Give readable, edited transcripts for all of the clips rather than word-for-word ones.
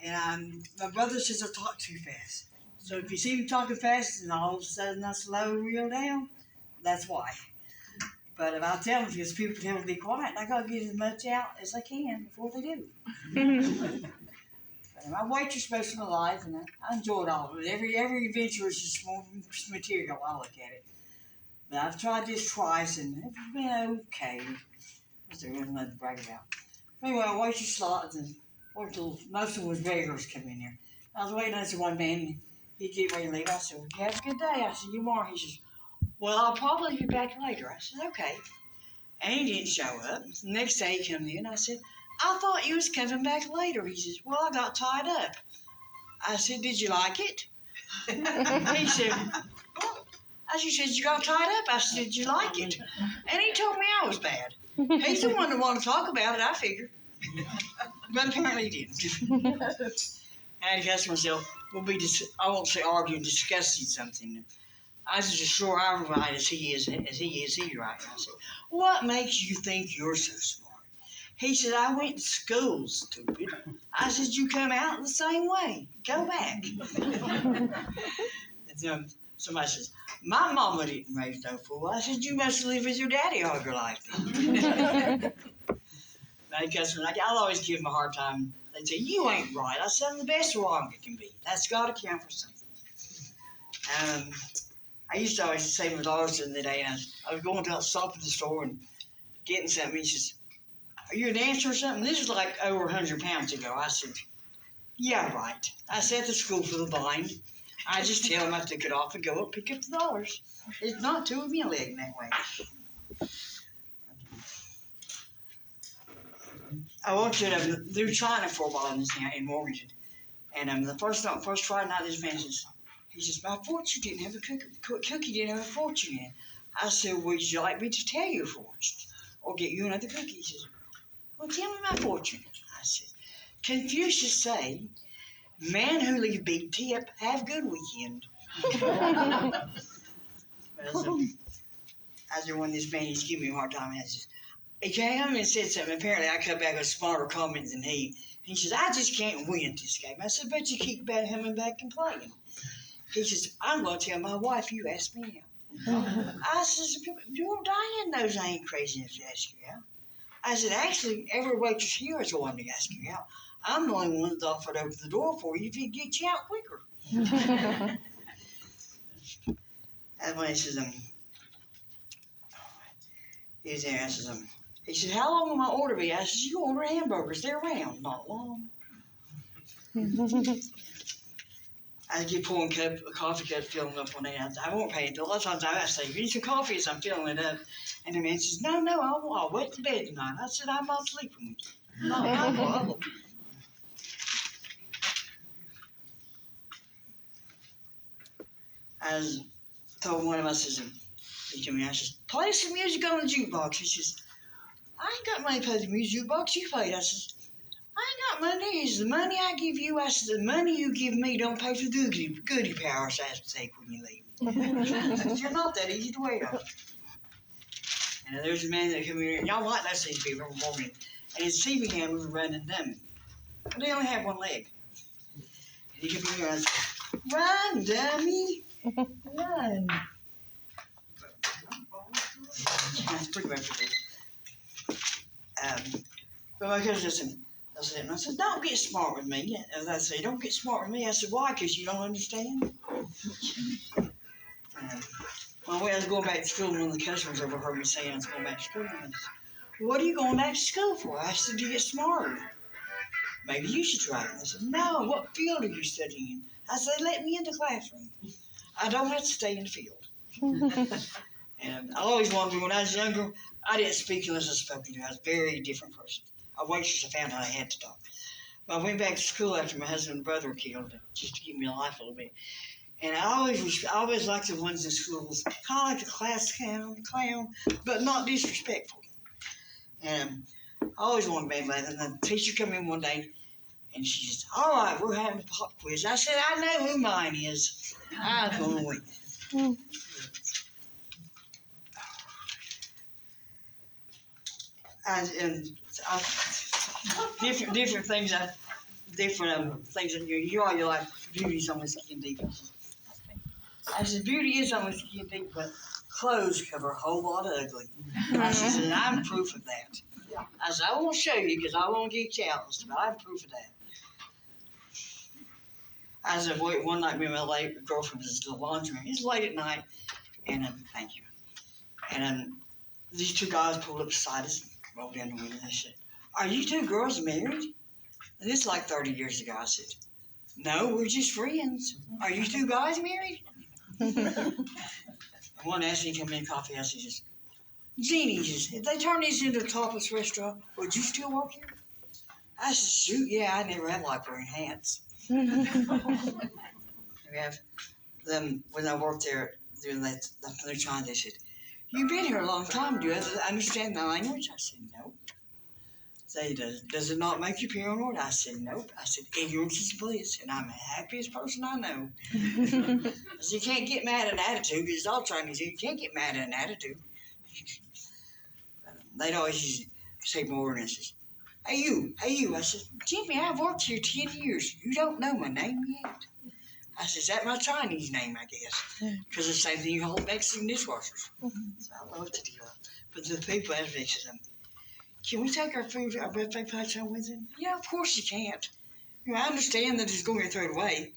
And my brother says I talk too fast. So if you see me talking fast and all of a sudden I slow real down, that's why. But if I tell them, because people tell me to be quiet, and I gotta get as much out as I can before they do. And I waitress most of my life, and I enjoyed all of it. Every adventure is just more material. I look at it. But I've tried this twice, and it's been okay. There was nothing to brag about. Anyway, I waitress slots and worked till most of them was beggars come in here. I was waiting on this one man. He gave me a leave. I said, "Well, you have a good day." I said, "You more?" He says, "Well, I'll probably be back later." I said, "Okay." And he didn't show up. The next day he come in. I said, "I thought you was coming back later." He says, "Well, I got tied up." I said, "Did you like it?" He said, "Well," as you said, "you got tied up." I said, "Did you like it?" And he told me I was bad. He's the one that wanted to talk about it, I figured. But apparently he didn't. I had to ask myself, I won't say arguing, discussing something. I was just sure I'm right as he is right. And I said, "What makes you think you're so smart?" He said, "I went to school, stupid." I said, "You come out the same way. Go back." And somebody says, "My mama didn't raise no fool." I said, "You must live with your daddy all your life." I'll always give him a hard time. They'd say, "You ain't right." I said, "I'm the best wrong it can be. That's got to count for something." I used to always say my daughter the other day, and I was going to stop at the store and getting something. He says, "Are you a dancer or something?" This was like over 100 pounds ago. I said, "Yeah, right. I sat to school for the blind. I just tell them I took it off and go up pick up the dollars. It's not too humiliating that way." I worked at through China for a while in Morganton. And the first Friday night, this man says, he says, "My fortune didn't have a cookie didn't have a fortune in it." I said, "Would you like me to tell you a fortune or get you another cookie?" He says, "Well, tell me my fortune." I said, "Confucius say, man who leave big tip, have good weekend." As there one this man, he's giving me a hard time. He came and said something. Apparently, I come back with smarter comments than he. He says, "I just can't win this game." I said, "But you keep coming back and playing." He says, "I'm going to tell my wife you asked me out." I says, "Your Diane knows I ain't crazy enough to ask you out." I said, "Actually, every waitress here is wanting to ask you out. I'm the only one that's offered to open the door for you if you get you out quicker." And when he says, he's there, I says, he said, "How long will my order be?" I says, "You order hamburgers. They're round, not long." I get pouring a coffee cup, filling up on it. I won't pay it. A lot of times I say, "You need some coffee?" as I'm filling it up. And the man says, No, I'll wet the bed tonight." I said, "I'm not sleeping with you." "No problem." I told one of us, he told me, I says, "Play some music on the jukebox." He says, "I ain't got money to play the music jukebox. You play it." I says, "I ain't got money. It's the money I give you." I said, "The money you give me don't pay for the goodie powers I have to take when you leave." You're not that easy to wait on. And there's a man that come here, and y'all might not see people every morning, and his TV hand was running dummy. They only have one leg. And he come here and I said, "Run, dummy, run." That's pretty much it. But my cousin said, I said, "Don't get smart with me." As I say, "Don't get smart with me." I said, "Why? Because you don't understand." When I was going back to school, one of the customers overheard me saying I was going back to school. And said, "What are you going back to school for?" I said, "To get smarter. Maybe you should try it." I said, "No, what field are you studying?" I said, "Let me in the classroom. I don't have to stay in the field." And I always wondered, when I was younger, I didn't speak unless I spoke to you. I was a very different person. I waitress, I found out I had to talk. But I went back to school after my husband and brother were killed, just to give me a life a little bit. And I always liked the ones in schools, kind of like the class clown, but not disrespectful. And I always wanted to be like that. And the teacher came in one day, and she said, "All right, we're having a pop quiz." I said, "I know who mine is. I'm going to win." And different things. different things in you all your life, beauty's on the skin deep. I said, beauty is on the skin deep, but clothes cover a whole lot of ugly. I said, and I'm proof of that. I said, I won't show you because I won't get calloused, but I'm proof of that. I said, one night me and my late girlfriend was in the laundry room. It's late at night, and thank you. And these two guys pulled up beside us and rolled down the window. They said, "Are you two girls married?" And this is like 30 years ago. I said, "No, we're just friends. Are you two guys married?" And one asked me to come in coffee house. He says, "Jeannie, if they turn this into a topless restaurant, would you still work here?" I said, "Shoot, yeah, I never have liked wearing hats." We have them, when I worked there, they're trying, they said, "You've been here a long time. Do you understand the language?" I said, "Nope." They does it not make you paranoid? I said, "Nope." I said, "Ignorance is bliss, and I'm the happiest person I know." You can't get mad at an attitude, because all Chinese do, you can't get mad at an attitude. They'd always use say more than this. Hey you. I said, "Jimmy, I've worked here 10 years. You don't know my name yet." I said, "Is that my Chinese name, I guess?" Because it's the same thing you call Mexican dishwashers. So I love to deal. But the people ask me, "Can we take our food, our birthday punch home with him?" "Yeah, of course you can't. You know, I understand that it's going to throw it away,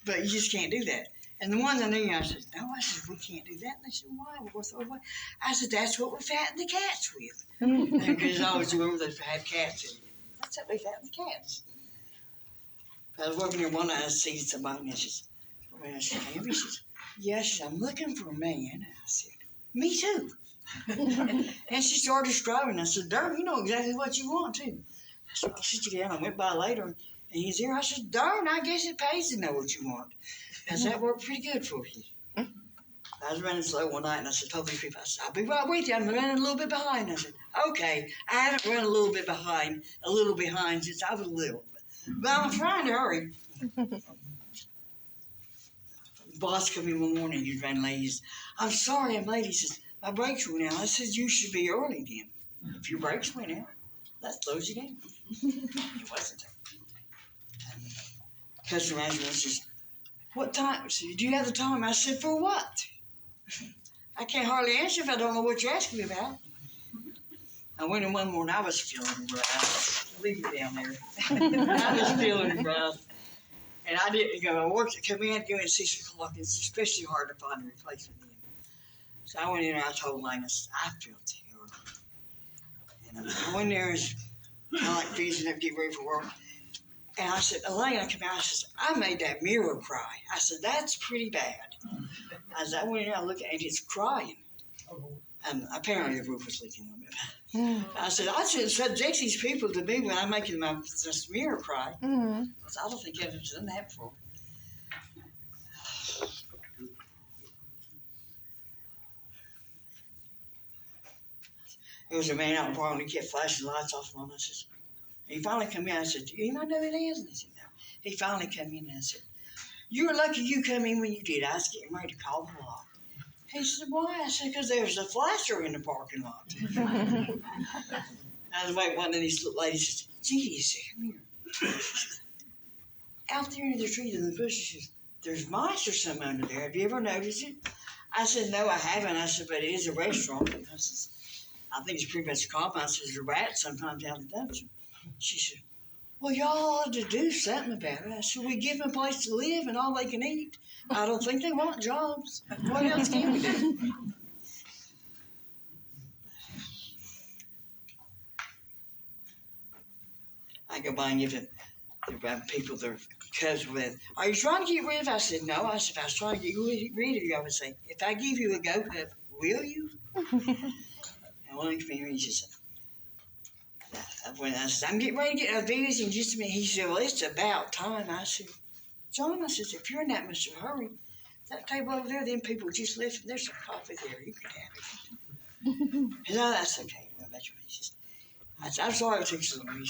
but you just can't do that." And the ones I knew, I said, "No," I said, "we can't do that." And they said, "Why? We're going to throw it away." I said, "That's what we fatten the cats with." Because I always remember they had cats in it. That's how they fatten the cats. I was working there one night, I see somebody, and she says, "Well, she came." She says, "Yes," I'm looking for a man. I said, "Me too." And she started describing. I said, "Darn, you know exactly what you want too." I said, "I'll sit you down." I went by later, and he's there. I said, "Darn, I guess it pays to know what you want." I said, "That worked pretty good for you." I was running slow one night, and I said, told these people, I said, "I'll be right with you. I'm running a little bit behind." I said, "Okay, I haven't run a little behind since I was little. But I'm trying to hurry." The boss came in one morning, he ran late. He says, "I'm sorry I'm late." He says, "My brakes went out." I said, "You should be early then. If your brakes went out, that slows you down." It wasn't. Customer management says, "What time?" I said, "Do you have the time?" I said, "For what?" I can't hardly answer if I don't know what you're asking me about. I went in one morning, I was feeling rough. Leave me down there. I was feeling rough. And I didn't go. I worked, come in, go in at 6 o'clock. It's especially hard to find a replacement then. So I went in and I told Lane, I feel terrible. And I went in there and kind of like freezing up, getting ready for work. And I said, "Elaine," I come out, I said, "I made that mirror cry." I said, "That's pretty bad." I said, I went in there, I looked at it, and it's crying. And apparently the roof was leaking a little bit. I said, "I shouldn't subject these people to me when I'm making my this mirror cry." Because I don't think I've ever done that before. There was a man out in the park and he kept flashing lights off on us. He finally come in. I said, "Do you not know who it is?" And he said, "No." He finally come in and I said, "You're lucky you come in when you did. I was getting ready to call the law." He said, "Why?" I said, "Because there's a flasher in the parking lot." I was waiting, one of these little ladies says, "Gee," said, "come here." Said, "Out there in the trees and the bushes, she says, there's mice or something under there. Have you ever noticed it?" I said, "No, I haven't." I said, "But it is a restaurant." And I said, "I think it's pretty much a cop." I said, "There's a rat sometimes out in the dumpster." She said, "Well, y'all ought to do something about it." I said, "We give them a place to live and all they can eat. I don't think they want jobs. What else can we do?" I go by and give them people their cubs with. "Are you trying to get rid of?" I said, "No." I said, "If I was trying to get rid of you, I would say, if I give you a goat cup, will you?" And one of me, he said, when I said, "I'm getting ready to get these in just a minute," he said, "Well, it's about time." I said, "John," I said, "if you're in that much of a hurry, that table over there, them people just left, and there's some coffee there. You can have it." He said, "Oh, that's okay." I said, "I'm sorry it took so long.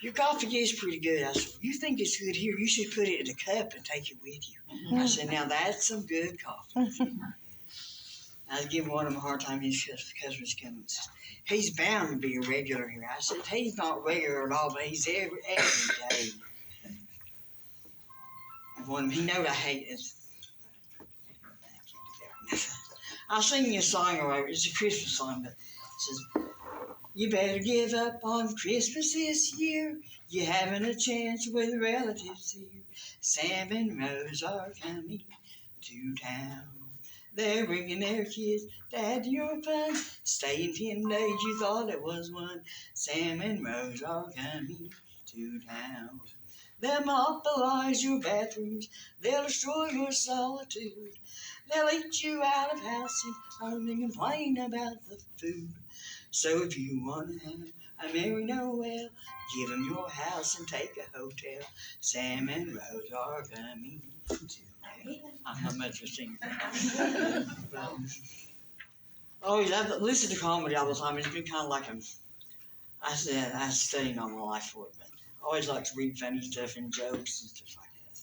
Your coffee is pretty good." I said, "You think it's good here? You should put it in a cup and take it with you." I said, "Now that's some good coffee." I was giving one of them a hard time. His customer's coming. He's bound to be a regular here. I said, he's not regular at all, but he's every day. And one of them, he knows I hate it. I'll sing you a song or whatever. It's a Christmas song, but it says, you better give up on Christmas this year. You're having a chance with relatives here. Sam and Rose are coming to town. They're bringing their kids, Dad, to your fun. Staying 10 days, you thought it was one. Sam and Rose are coming to town. They'll monopolize your bathrooms. They'll destroy your solitude. They'll eat you out of house and only complain about the food. So if you want to have a Merry Noel, give them your house and take a hotel. Sam and Rose are coming to town. I'm not much of a singer. Always, I've listened to comedy all the time. It's been kind of like I studied all my life for it, but I always like to read funny stuff and jokes and stuff like that.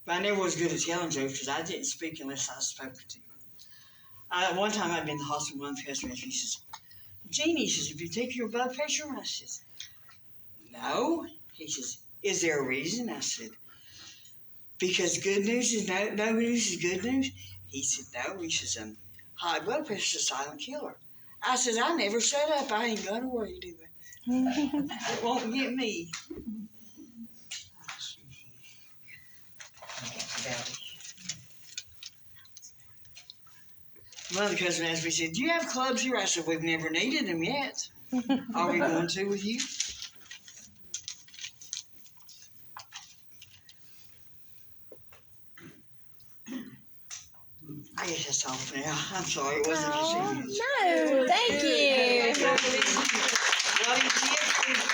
But I never was good at telling jokes because I didn't speak unless I was spoken to. One time I'd been in the hospital with one customer, and she says, Jeannie, he says, if you take your blood pressure, I says, no. He says, is there a reason? I said, because good news is no news is good news. He said, no. He says, high blood pressure is a silent killer. I said, I never shut up. I ain't gonna worry, do it. It won't get me. One of the customers asked me, said, do you have clubs here? I said, we've never needed them yet. Are we going to with you? I guess that's all for now. I'm sorry, it wasn't as serious. No, thank you.